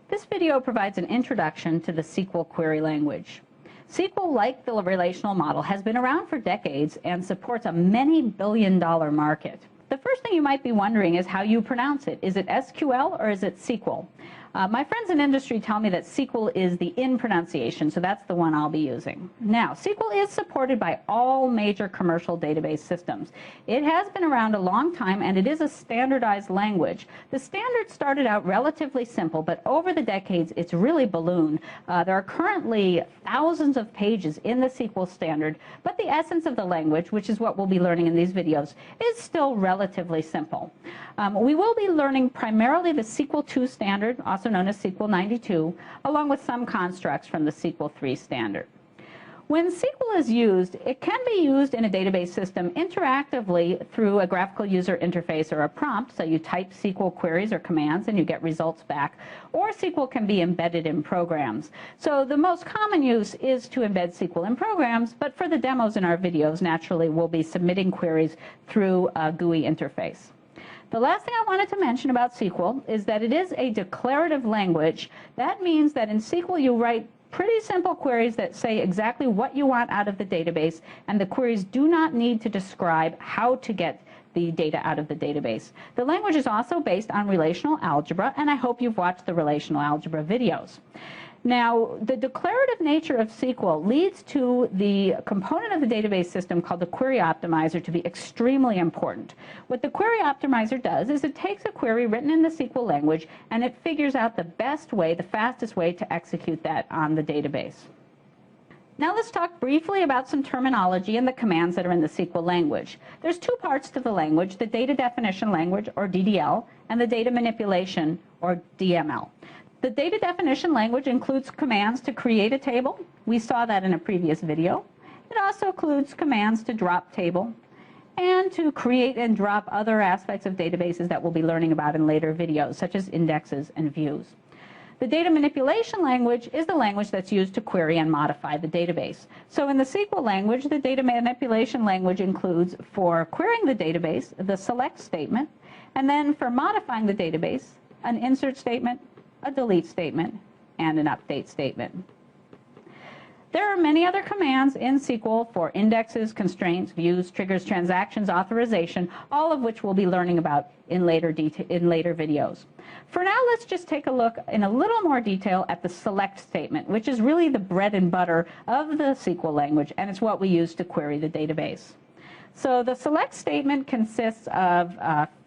This video provides an introduction to the SQL query language. SQL, like the relational model, has been around for decades and supports a many billion-dollar market. The first thing you might be wondering is how you pronounce it. Is it SQL or is it SQL? My friends in industry tell me that SQL is the in pronunciation, so that's the one I'll be using. Now, SQL is supported by all major commercial database systems. It has been around a long time, and it is a standardized language. The standard started out relatively simple, but over the decades, it's really ballooned. There are currently thousands of pages in the SQL standard, but the essence of the language, which is what we'll be learning in these videos, is still relatively simple. We will be learning primarily the SQL 2 standard, also known as SQL 92, along with some constructs from the SQL 3 standard. When SQL is used, it can be used in a database system interactively through a graphical user interface or a prompt, so you type SQL queries or commands and you get results back, or SQL can be embedded in programs. So the most common use is to embed SQL in programs, but for the demos in our videos, naturally we'll be submitting queries through a GUI interface. The last thing I wanted to mention about SQL is that it is a declarative language. That means that in SQL you write pretty simple queries that say exactly what you want out of the database, and the queries do not need to describe how to get the data out of the database. The language is also based on relational algebra, and I hope you've watched the relational algebra videos. Now, the declarative nature of SQL leads to the component of the database system called the query optimizer to be extremely important. What the query optimizer does is it takes a query written in the SQL language and it figures out the best way, the fastest way to execute that on the database. Now let's talk briefly about some terminology and the commands that are in the SQL language. There's two parts to the language, the data definition language, or DDL, and the data manipulation, or DML. The data definition language includes commands to create a table. We saw that in a previous video. It also includes commands to drop table and to create and drop other aspects of databases that we'll be learning about in later videos, such as indexes and views. The data manipulation language is the language that's used to query and modify the database. So in the SQL language, the data manipulation language includes, for querying the database, the select statement, and then for modifying the database, an insert statement, a delete statement, and an update statement. There are many other commands in SQL for indexes, constraints, views, triggers, transactions, authorization, all of which we'll be learning about in later videos. For now, let's just take a look in a little more detail at the select statement, which is really the bread and butter of the SQL language, and it's what we use to query the database. So the select statement consists of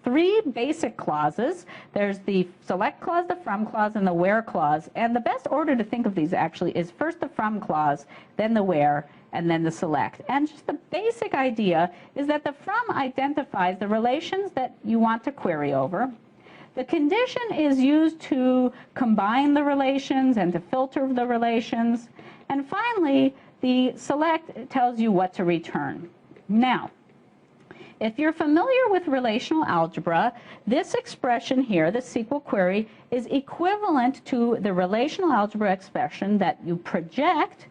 three basic clauses. There's the select clause, the from clause, and the where clause. And the best order to think of these actually is first the from clause, then the where, and then the select. And just the basic idea is that the from identifies the relations that you want to query over. The condition is used to combine the relations and to filter the relations. And finally, the select tells you what to return. Now, if you're familiar with relational algebra, this expression here, the SQL query, is equivalent to the relational algebra expression that you project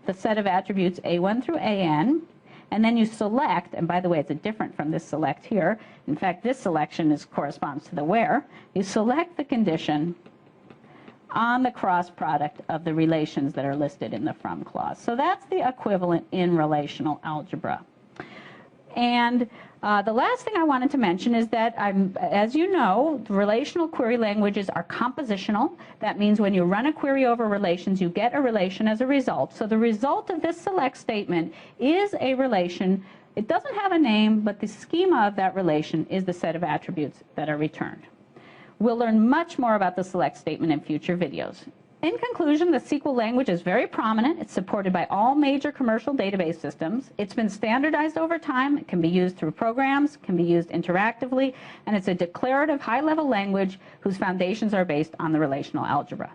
the set of attributes A1 through AN, and then you select, and by the way, it's different from this select here. In fact, this selection corresponds to the where. You select the condition on the cross product of the relations that are listed in the from clause. So that's the equivalent in relational algebra. And the last thing I wanted to mention is that, as you know, relational query languages are compositional. That means when you run a query over relations, you get a relation as a result. So the result of this select statement is a relation. It doesn't have a name, but the schema of that relation is the set of attributes that are returned. We'll learn much more about the select statement in future videos. In conclusion, the SQL language is very prominent. It's supported by all major commercial database systems. It's been standardized over time. It can be used through programs, can be used interactively, and it's a declarative high-level language whose foundations are based on the relational algebra.